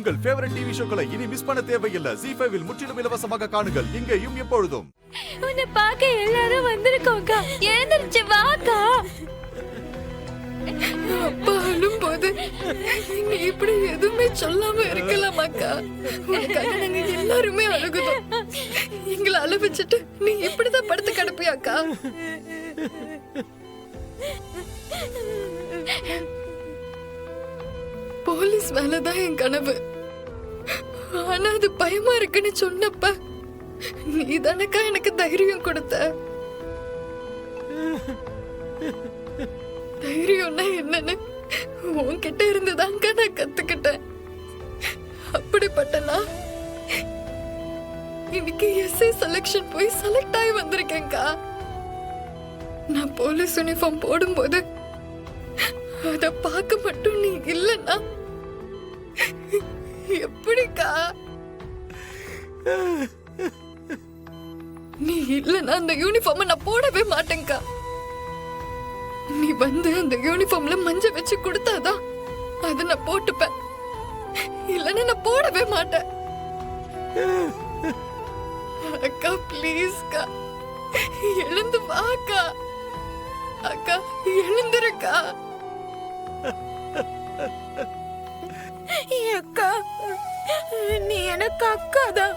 உங்கள் favourite TV ஷோக்களை இனி miss பண்ண தேவையில்லை. ZEE5 இல் முற்றிலும் இலவசமாக காணுங்கள். இங்கேயும் எப்பொழுதும். உன்னை பார்க்க எல்லாரும் வந்திருக்கோங்க. எழுந்திருச்சு வாக்கா. அப்பா அழும்போது நீ இப்படி எதுவுமே சொல்லாம இருக்கலாமாக்கா? உனக்காக நாங்க எல்லாருமே அழுகுதோம். எங்களை அழ வச்சுட்டு நீ இப்படிதான் படுத்து கிடப்பியாக்கா? போலீஸ் வேலைதான் என் கனவு. ஆனா அது பயமா இருக்குன்னு சொன்னப்ப நீ தானக்கா எனக்கு தைரியம் கொடுத்த. தைரியம்னா என்னன்னு உன்கிட்ட இருந்துதாங்க நான் கத்துக்கிட்டேன். அப்படிப்பட்டனா இன்னைக்கு எஸ்ஐ செலக்ஷன் போய் செலக்ட் ஆகி வந்திருக்கேன்க்கா. நான் போலீஸ் யூனிஃபார்ம் போடும்போது அத பார்க்க மட்டும் நீ இல்லன்னா எப்படிக்கா? நீ இல்லன்னா அந்த யூனிஃபார்ம் நான் போடவே மாட்டேன்க்கா. நீ வந்து அந்த யூனிஃபார்ம்ல மஞ்சள் வச்சு கொடுத்தாதான் அத நான் போட்டுப்பேன். இல்லன்னா நான் போடவே மாட்டேன். அக்கா ப்ளீஸ்க்கா எழுந்து வாக்கா. அக்கா எழுந்துருக்கா. அக்கா, நீ எனக்கு அக்கா தான்.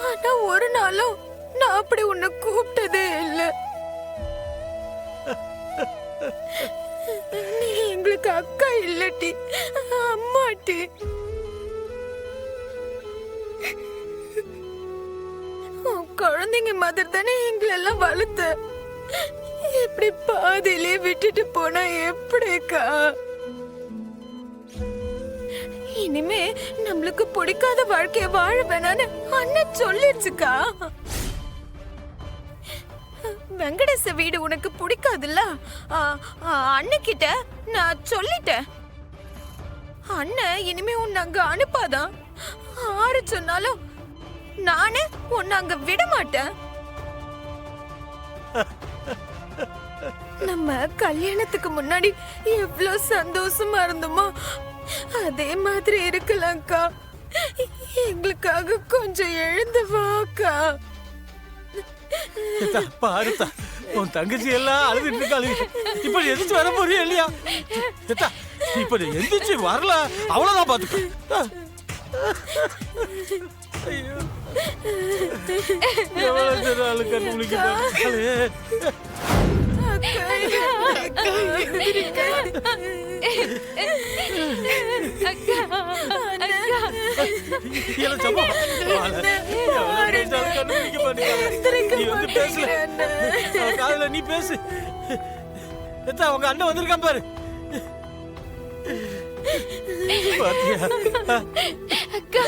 ஆனா ஒரு நாளும் நான் அப்படி உன்னை கூப்பிட்டதே இல்லை. நீ எங்களுக்கு அக்கா இல்லட்டி அம்மாட்டி. குழந்தைங்க மாதிரி தானே எங்களெல்லாம் வளர்த்த. எப்படி பாதியிலே விட்டுட்டு போனா எப்படிக்கா? இனிமே நம்மளுக்கு பிடிக்காத வாழ்க்கைய வாழ வேணான்னு அண்ணன் சொல்லிருச்சுக்கா. வெங்கடேச வீடு உனக்கு பிடிக்காதுல்ல? அண்ணன்கிட்ட நான் சொல்லிட்டேன். அண்ணன் இனிமே உன்னை அங்க அனுப்பாதான். ஆறு சொன்னாலும் நானே உன்னை அங்க விட மாட்டேன். நம்ம கல்யாணத்துக்கு முன்னாடி எவ்வளவு சந்தோஷமா இருந்தோமோ அதே மாதிரி இருக்கலாம்க்கா. எங்களுக்காக கொஞ்சம் எழுந்து வாக்கா. பாருத்தா, உன் தங்கச்சி எல்லாம் அழுதுட்டு இருக்காளு. இப்ப எந்திரிச்சு வர போறியா இல்லையா? இப்ப எந்திரிச்சு வரல, அவ்வளவுதான் பாத்துக்க. ஐயோ, எவ்வளவு நாள் கண்ணு முழிக்க பாருங்களே. நீ பேசு. உங்க அண்ணன் வந்திருக்கான் பாரு. அக்கா,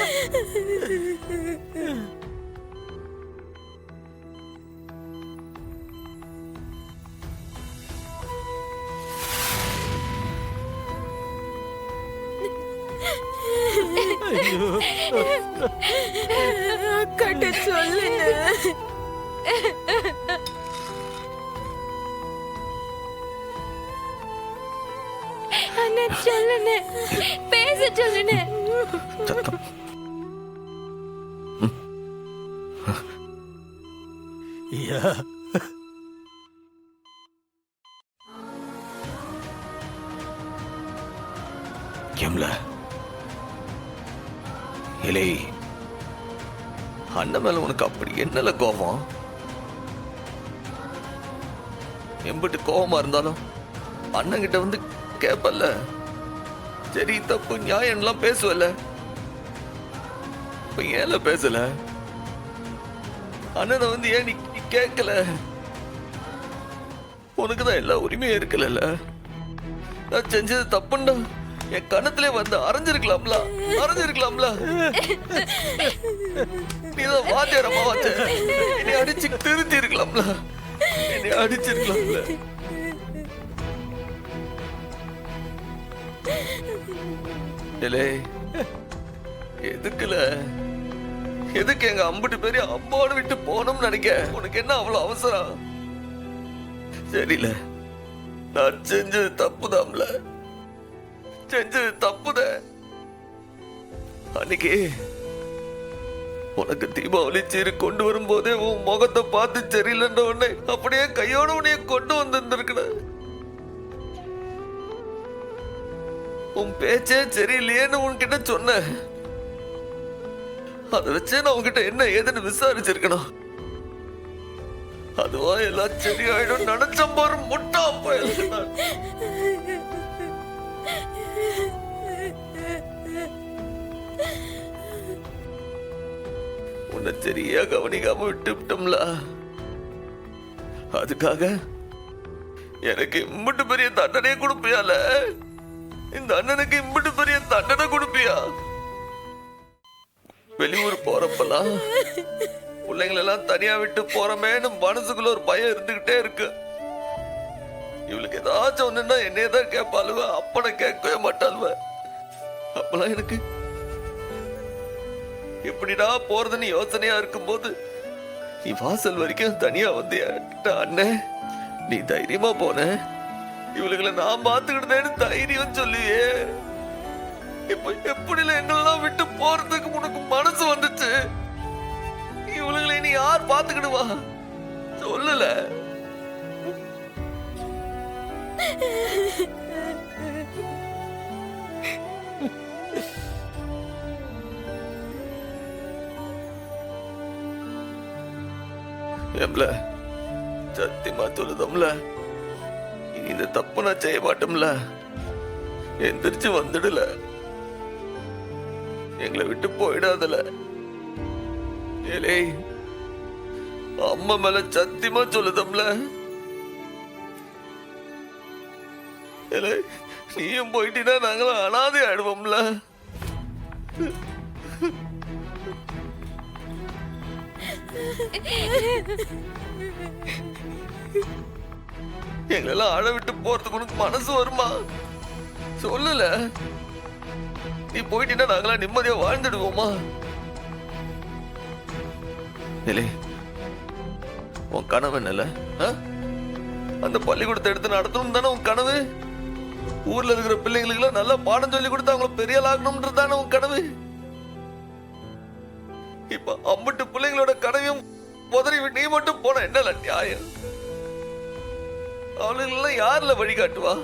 அக்காட்ட சொல்லுங்க. அண்ணா சொல்லுங்க, பேச சொல்லுங்க. கேம்ல இலே, அண்ணன் மேல உனக்கு அப்படி என்னல கோபம்? எம்பிட்டு கோபமா இருந்தாலும் அண்ணன் கிட்ட வந்து கேப்பல்ல, சரி தப்பு நியாயம் எல்லாம் பேசுவல்ல. இப்ப ஏன்ல பேசல? அண்ணனை வந்து ஏன் நீ கேட்கல? உனக்குதான் எல்லா உரிமையும் இருக்குல்ல. நான் செஞ்சது தப்புண்டா என் கணத்திலே வந்து அரைஞ்சிருக்கலாம்ல. நீதான் வாத்தியாரமா வாச்ச, என்னை அடிச்சு திருத்தி இருக்கலாம்ல. என்னை அடிச்சிருக்கலாம்ல. எதுக்கு எங்க அம்புட்டு பேரு அம்மாவோட விட்டு போனோம்னு நினைக்க? உனக்கு என்ன அவ்வளவு அவசரம்? சரியில்ல, நான் செஞ்சது தப்புதான்ல. செஞ்சது தப்புத. அன்னைக்கு உனக்கு தீபாவளி சீரு கொண்டு வரும்போதே உன் முகத்தை பார்த்து சரியில்லைன்ற உடனே அப்படியே கையோட உன்னைய கொண்டு வந்திருந்திருக்கட. உன் பேச்சே சரியில்லையேன்னு உன்கிட்ட சொன்ன. அதை வச்சே நான் உன்கிட்ட என்ன ஏதுன்னு விசாரிச்சிருக்கணும். அதுவா எல்லாம் சரியாயிடும் நினைச்ச பாரு முட்டா போயிருக்கு நான். உன்னை சரியா கவனிக்காம விட்டுட்டோம்ல. அதுக்காக எனக்கு இம்புட்டு பெரிய தண்டனை கொடுப்பியால? இந்த அண்ணனுக்கு இம்புட்டு பெரிய தண்டனை கொடுப்பியா? வெளியூர் போறப்பெல்லாம் பிள்ளைங்களெல்லாம் தனியா விட்டு போறமேன்னு மனசுக்குள்ள ஒரு பயம் இருந்துகிட்டே இருக்கு. இவளுக்கு ஏதாச்சும் ஒண்ணுன்னா என்னையதான் கேட்பாளுவ, அப்பனை கேட்கவே மாட்டாளுவ. அப்பெல்லாம் எனக்கு எப்படிடா போறதுன்னு யோசனையா இருக்கும்போது நீ வாசல் வரைக்கும் தனியா வந்தியா? அண்ணே நீ தைரியமா போன, இவளுகளை நான் பாத்துக்கிட்டேன்னு தைரியம் சொல்லியே. இப்ப எப்படில எங்களெல்லாம் விட்டு போறதுக்கு உனக்கு மனசு வந்துச்சு? இவளுகளை நீ யார் பாத்துக்கிடுவா சொல்லல? எம்ல சத்தியமா சொல்லுதம்ல, இனி இந்த தப்பு நான் செய்ய மாட்டோம்ல. எந்திரிச்சு வந்துடல, எங்களை விட்டு போயிடாதல. ஏலே அம்மா மேல சத்தியமா சொல்லுதம்ல. ஏலே நீயும் போயிட்டீன்னா நாங்களும் அனாதை ஆயிடுவோம்ல. எங்களெல்லாம் அழ விட்டு போறதுக்கு உனக்கு மனசு வருமா சொல்லல? நீ போயிட்டீன்னா நாங்களாம் நிம்மதியா வாழ்ந்துடுவோமா? இல்லே உன் கனவு என்னல? அந்த பள்ளிக்கூடத்தை எடுத்து நடத்தணும் தானே உன் கனவு? ஊர்ல இருக்கிற பிள்ளைங்களுக்கு எல்லாம் நல்லா பாடம் சொல்லி கொடுத்து அவங்கள பெரிய ஆகணும்ன்றது தானே உன் கனவு? இப்ப அம்பட்டு பிள்ளைங்களோட கனவையும் உதறி நீ மட்டும் போன என்னல நியாயம்? அவளுங்களெல்லாம் யாருல வழிகாட்டுவா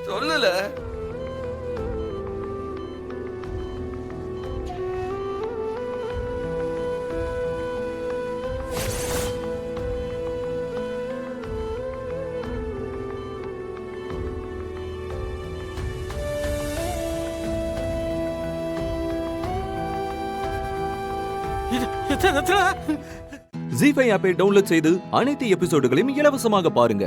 சொல்லல? எத்தனை ஜீ5 ஆப்பை டவுன்லோட் செய்து அனைத்து எபிசோடுகளையும் இலவசமாக பாருங்க.